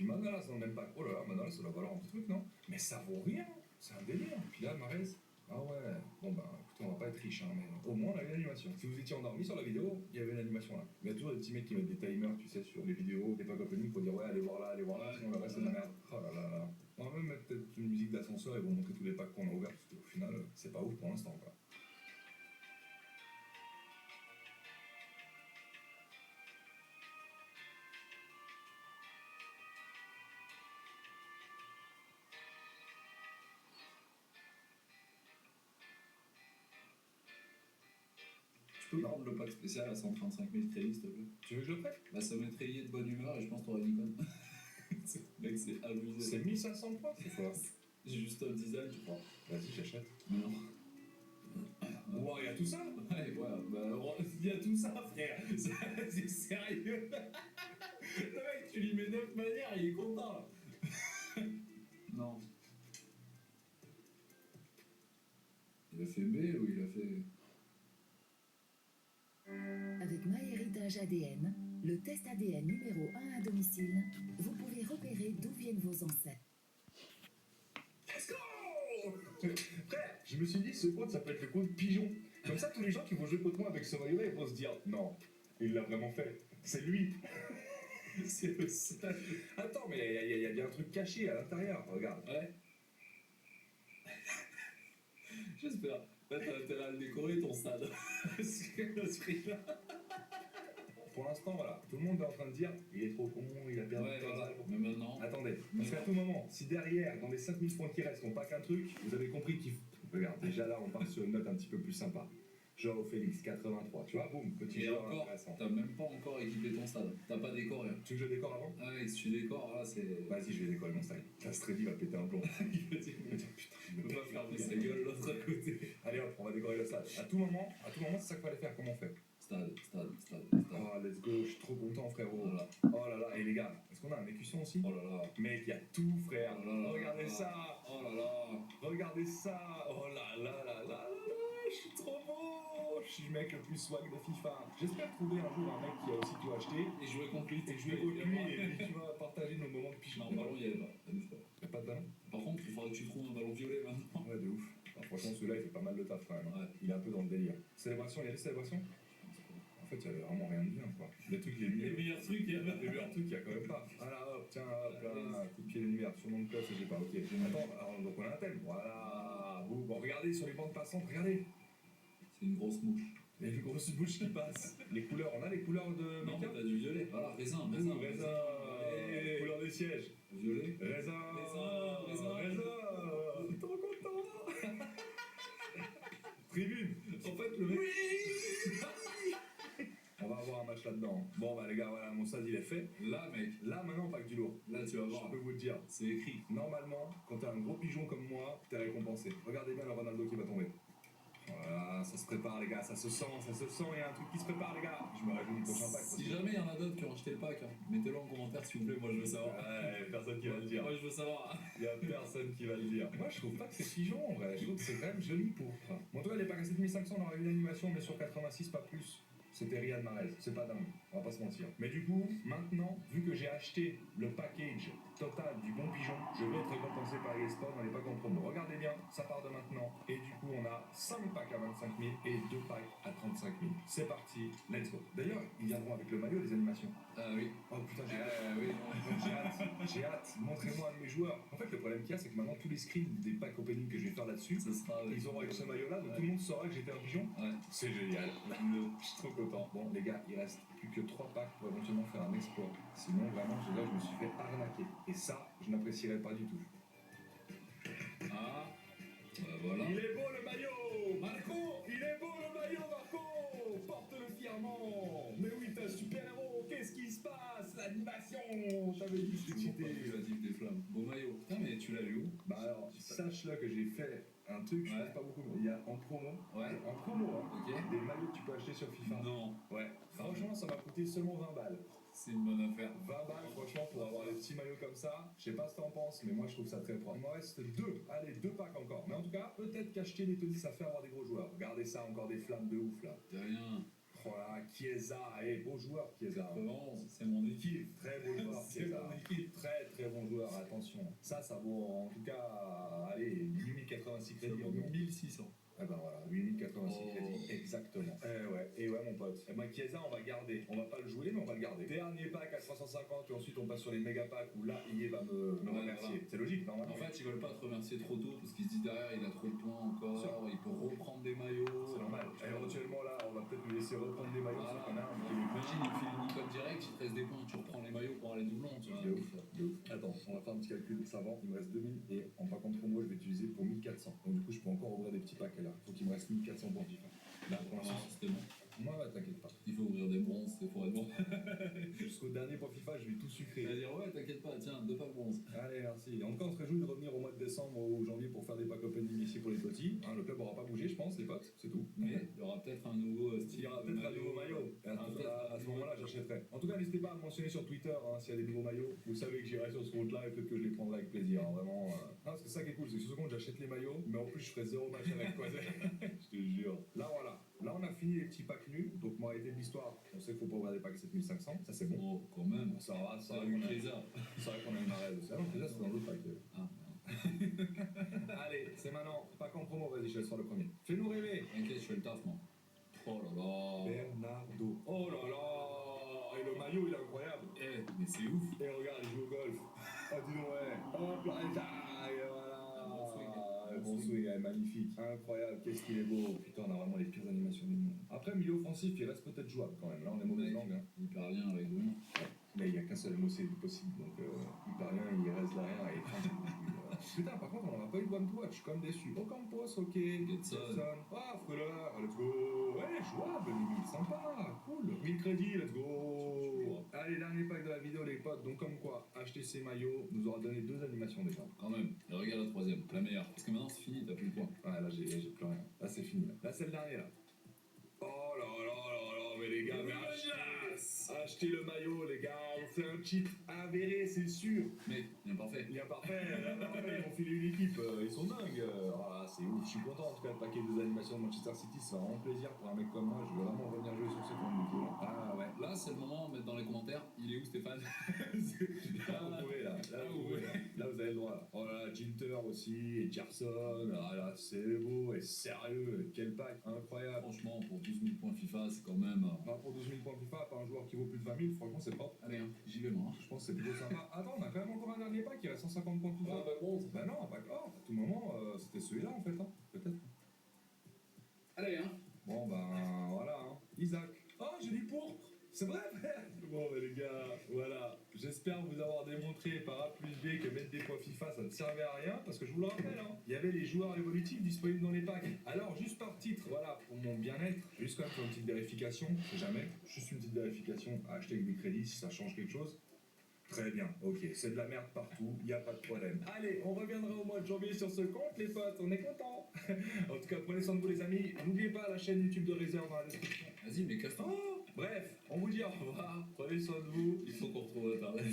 Manolas dans le même pack. Oh là là, Manolas, ça doit valoir un petit truc, non? Mais ça vaut rien, c'est un délire. Puis là, Mahrez, ah ouais, bon bah écoutez, on va pas être riche, hein, mais au moins on a eu l'animation. Si vous étiez endormi sur la vidéo, il y avait une animation là. Il y a toujours des petits mecs qui mettent des timers, tu sais, sur les vidéos, des packs opening pour dire ouais, allez voir là, sinon le reste c'est de la merde. Oh là là là. On va même mettre peut-être une musique d'ascenseur et vous montrer tous les packs qu'on a ouverts, parce qu'au final, c'est pas ouf pour l'instant, quoi. Tu peux me rendre le pack spécial à 135 000 crédits, s'il te plaît? Tu veux que je le fasse? Bah, ça mettrait lié de bonne humeur et je pense que t'aurais une icône. Mec, c'est abusé. C'est 1500 points, c'est quoi? J'ai juste un design, je crois. Vas-y, j'achète. Mais non. Wow, il y a tout ça? Ouais, voilà. Bah, il y a tout ça, frère. C'est sérieux. Le mec, tu lui mets 9 manières, il est content. non. Il a fait B ou il a fait... Avec MyHéritage ADN, le test ADN numéro 1 à domicile, vous pouvez repérer d'où viennent vos ancêtres. Let's go! Frère, je me suis dit, ce compte, ça peut être le compte pigeon. Comme ça, tous les gens qui vont jouer contre moi avec ce maillot-là, ils vont se dire, non, il l'a vraiment fait. C'est lui. Attends, mais il y a bien un truc caché à l'intérieur, regarde. Ouais. J'espère. Là, t'as intérêt à le décorer, ton stade. Pour l'instant, voilà, tout le monde est en train de dire, il est trop con, il a perdu. Ouais, voilà. Mais maintenant... Attendez, parce qu'à tout moment, si derrière, dans les 5000 points qui restent, on pas qu'un truc, vous avez compris qu'il faut... Regarde, déjà là, on part sur une note un petit peu plus sympa. Genre Félix, 83, tu vois, boum, petit Et joueur encore, intéressant. t'as même pas encore équipé ton stade. T'as pas décoré. Tu veux que je décore avant? Ah ouais, si tu décores, là, c'est... Vas-y, je vais décorer mon style. Castredi va péter un plomb. il va dire, putain, il peut pas fermer sa gueule l'autre à côté. Allez hop, on va décorer le stade. À tout moment, c'est ça qu'il fallait faire. Comment on fait? Stade. Oh, let's go, je suis trop content, frérot. Voilà. Oh là là, et les gars, est-ce qu'on a un écusson aussi? Oh là là. Mec, il y a tout, frère. Oh là là. Regardez ça. Oh là là. Regardez ça. Oh là là là là là. Je suis trop beau. Je suis le mec le plus swag de FIFA. J'espère trouver un jour un mec qui a aussi tout acheté. Et jouer contre lui, Et jouer contre lui et tu vas partager nos moments de pigeon. Non, ballon, il y avait pas. T'amuses pas. Y'a pas de ballon? Par contre, il faudrait que tu trouves un ballon violet maintenant. Ouais, de ouf. Alors, franchement, celui-là, il fait pas mal de taf quand même. Ouais. Il est un peu dans le délire. Célébration, il y a des célébrations? En fait, il y avait vraiment rien de bien, quoi. Les trucs les Les meilleurs trucs, il y avait. Les meilleurs trucs, il y a quand même pas. Ah là, hop, tiens, hop, là, coup de pied d'univers, sur mon cloche, j'ai pas, ok. Attends, alors, donc on a un thème, voilà. Bon, regardez sur les bandes passantes, regardez. C'est une grosse mouche. Il y a une grosse bouche qui passe. Les couleurs, on a les couleurs de Non, Mika? t'as du violet. Voilà, raisin. Raisin. Couleur des sièges. Violet. Raisin. Trop content. Tribune. En fait, le mec... On va avoir un match là-dedans. Bon, bah les gars, voilà, mon stade il est fait. Là, mec. Là, maintenant, pas que du lourd. Là, tu vas voir. Je peux vous le dire. C'est écrit. Normalement, quand t'as un gros pigeon comme moi, t'es récompensé. Regardez bien le Ronaldo qui va tomber. Voilà, ça se prépare les gars, ça se sent, il y a un truc qui se prépare les gars. Je me réjouis du prochain pack. Si jamais il y en a d'autres qui ont acheté le pack, hein, mettez-le en commentaire s'il vous plaît, moi je veux savoir. Ouais, personne qui va le dire. Moi je veux savoir. Il y a personne qui va le dire. Moi je trouve pas que c'est pigeon en vrai, je trouve que c'est quand même joli pour. Bon, toi les packs à 7500, on aurait eu une animation, mais sur 86, pas plus. C'était Riyad Mahrez, c'est pas dingue, on va pas se mentir. Mais du coup, maintenant, vu que j'ai acheté le package total du bon pigeon, je vais être récompensé par eSport dans les packs en promo. Regardez bien, ça part de maintenant. Et du coup, on a 5 packs à 25 000 et 2 packs à 35 000. C'est parti, let's go. D'ailleurs, ils viendront avec le maillot des animations. Ah oui. Oh putain, oui. j'ai hâte. Montrez-moi un de mes joueurs. En fait, le problème qu'il y a, c'est que maintenant, tous les screens des packs opening que je vais faire là-dessus, Ça sera. ils auront avec ce maillot-là, donc tout le monde saura que j'étais un pigeon. Ouais. C'est génial. Je suis trop content. Bon, les gars, il reste plus que 3 packs pour éventuellement faire un exploit. Sinon, vraiment, je me suis fait arnaquer. Et ça, je n'apprécierais pas du tout. Ah. Voilà. Il est beau le maillot, Marco. Il est beau le maillot, Marco. Porte-le fièrement. Mais oui, t'es un super-héros. Qu'est-ce qui se passe? L'animation. J'avais dit que c'était cheaté. Des flammes. Beau maillot. Putain, mais tu l'as lu où? Bah alors, sache-le que j'ai fait un truc, je Ouais. pense pas beaucoup, mais il y a en promo. Ouais. En promo, hein. Ok. Des maillots que tu peux acheter sur FIFA. Non. Ouais. Franchement, ça m'a coûté seulement 20 balles. C'est une bonne affaire. 20 balles, franchement, pour avoir des petits maillots comme ça. Je sais pas ce que t'en penses, mais moi je trouve ça très propre. Il m'en reste 2. Allez, 2 packs encore. Mais en tout cas, peut-être qu'acheter les Tony, ça fait avoir des gros joueurs. Regardez ça, encore des flammes de ouf là. De rien. Voilà, Chiesa, beau joueur Chiesa. 91, c'est mon équipe. Très beau joueur C'est Chiesa. mon équipe. Très très bon joueur, attention. Ça vaut en tout cas, allez, 8086 crédits. 1600. Ah ben voilà, 8086 crédits, exactement. Et ouais mon pote. Et ben Chiesa on va garder, on va pas le jouer mais on va le garder. Dernier pack à 350 et ensuite on passe sur les méga packs où là IE va me remercier. Voilà. C'est logique normalement. En fait, ils veulent pas te remercier trop tôt parce qu'ils se disent derrière, il a trop de points encore, il peut reprendre des maillots. C'est normal. Et éventuellement là, on va peut-être lui laisser reprendre des maillots. Voilà. Qu'on a un Imagine, il file une icône direct, il te reste des points, tu reprends les maillots pour aller doublon, tu vois. de ouf, de ouf. Attends, on va faire un petit calcul savant. Il me reste 2000 et en par contre promo, je vais utiliser pour 1400. Donc du coup, je peux encore ouvrir des petits packs là. Faut qu'il me reste 1400 pour FIFA. Là, pour l'instant, C'était bon. moi, ouais, t'inquiète pas. Il faut ouvrir des bronzes, c'est pour être bon. Jusqu'au dernier pour FIFA, je vais tout sucrer. Il va dire, ouais, t'inquiète pas, tiens, 2 packs bronze. Allez, merci. En tout cas, on se réjouit de revenir au mois de décembre ou janvier pour faire des packs opening ici pour les petits. Hein, le club aura pas bougé, je pense, les potes, c'est tout. Mais il y aura peut-être un nouveau style. Il y aura peut-être un nouveau maillot. Et à ce moment-là, j'achèterai. En tout cas, n'hésitez pas à me mentionner sur Twitter s'il y a des nouveaux maillots. Vous savez que j'irai sur ce compte-là et peut-être que je les prendrai avec plaisir. Hein, vraiment. Non, parce que c'est ça qui est cool, c'est que sur ce compte, j'achète les maillots, mais en plus, je ferai 0 match avec Quasel. Je te jure. Là, voilà. Là, on a fini les petits packs nuls. Donc, moralité de l'histoire, on sait qu'il faut pas ouvrir des packs 7500. Ça, c'est bon. Oh, quand même. Ça va, Ça a eu Chiesa. C'est vrai qu'on a une arrêt aussi. Ah non, déjà, c'est dans l'autre pack. Ah, Allez, c'est maintenant. Pack en promo, vas-y, je laisse faire le premier. Fais-nous rêver. t'inquiète, je fais le taf, moi. Oh là là. Bernardo. Oh là là. Et le maillot, il est incroyable. Eh, mais c'est ouf. Et regarde, il joue au golf. Oh, dis donc, ouais. Hop là, et voilà. Bon swing. Bon swing, magnifique. Incroyable, qu'est-ce qu'il est beau. Putain, on a vraiment les pires animations du monde. Après, milieu offensif, il reste peut-être jouable quand même. Là, on est mauvaise langue. Hein. Il perd rien avec Bruno. Mais il n'y a qu'un seul MOC possible. Donc, il perd rien, il reste derrière et putain, par contre, on n'aura pas eu de one to watch. Je suis quand même déçu. Ocampos, ok. Getson. Ah, Frela, let's go. Ouais, jouable, limite. Sympa, cool. 1000 crédits, let's go. Allez, dernier pack de la vidéo, les potes. Donc, comme quoi, acheter ces maillots nous aura donné 2 animations déjà. Quand même. Et regarde la troisième, la meilleure. Parce que maintenant, c'est fini, t'as plus le point. Ouais, là, j'ai plus rien. Là, c'est fini. Là, c'est le dernier, là. Oh là là là là, mais les gars, mais achetez le maillot, les gars. C'est un cheat avéré, c'est sûr. Mais, bien parfait. Bien parfait, ils vont filer une équipe, ils sont dingues. Ah, c'est ouf, je suis content en tout cas de paquet des animations de Manchester City, ça fait vraiment plaisir pour un mec comme moi, je veux vraiment revenir jouer sur ce compte du coup. Ah ouais. Là, c'est le moment de mettre dans les commentaires, il est où Stéphane? Là vous pouvez, là vous avez le droit. Là. Oh là là, Ginter aussi, et Gerson, ah là c'est beau et sérieux, quel pack, incroyable. Franchement, pour 12 000 points FIFA, c'est quand même. Bah, pour 12 000 points FIFA, pas un joueur qui vaut plus de 20 000, franchement c'est propre. Allez, hein, j'y vais moi. Je pense que c'est plutôt sympa. Attends, on a quand même encore un dernier pack, il reste 150 points FIFA. bah bronze. Bah non, pas or, à tout moment, c'était celui-là en fait, hein, peut-être. Allez, hein. Bon ben voilà, hein. Isaac. Oh, j'ai du pourpre. C'est vrai, frère. Bon, ben, les gars, voilà. J'espère vous avoir démontré par A plus B que mettre des points FIFA, ça ne servait à rien. Parce que je vous le rappelle, hein, il y avait les joueurs évolutifs disponibles dans les packs. Alors, juste par titre, voilà, pour mon bien-être, juste quand même faire une petite vérification, je sais jamais, juste une petite vérification à acheter avec des crédits si ça change quelque chose. Très bien, ok, c'est de la merde partout, il n'y a pas de problème. Allez, on reviendra au mois de janvier sur ce compte, les potes, on est contents. En tout cas, prenez soin de vous, les amis. N'oubliez pas la chaîne YouTube de Réserve dans la description. Vas-y, mais casse-toi. Bref, on vous dit au revoir, prenez soin de vous. Il faut qu'on retrouve Internet.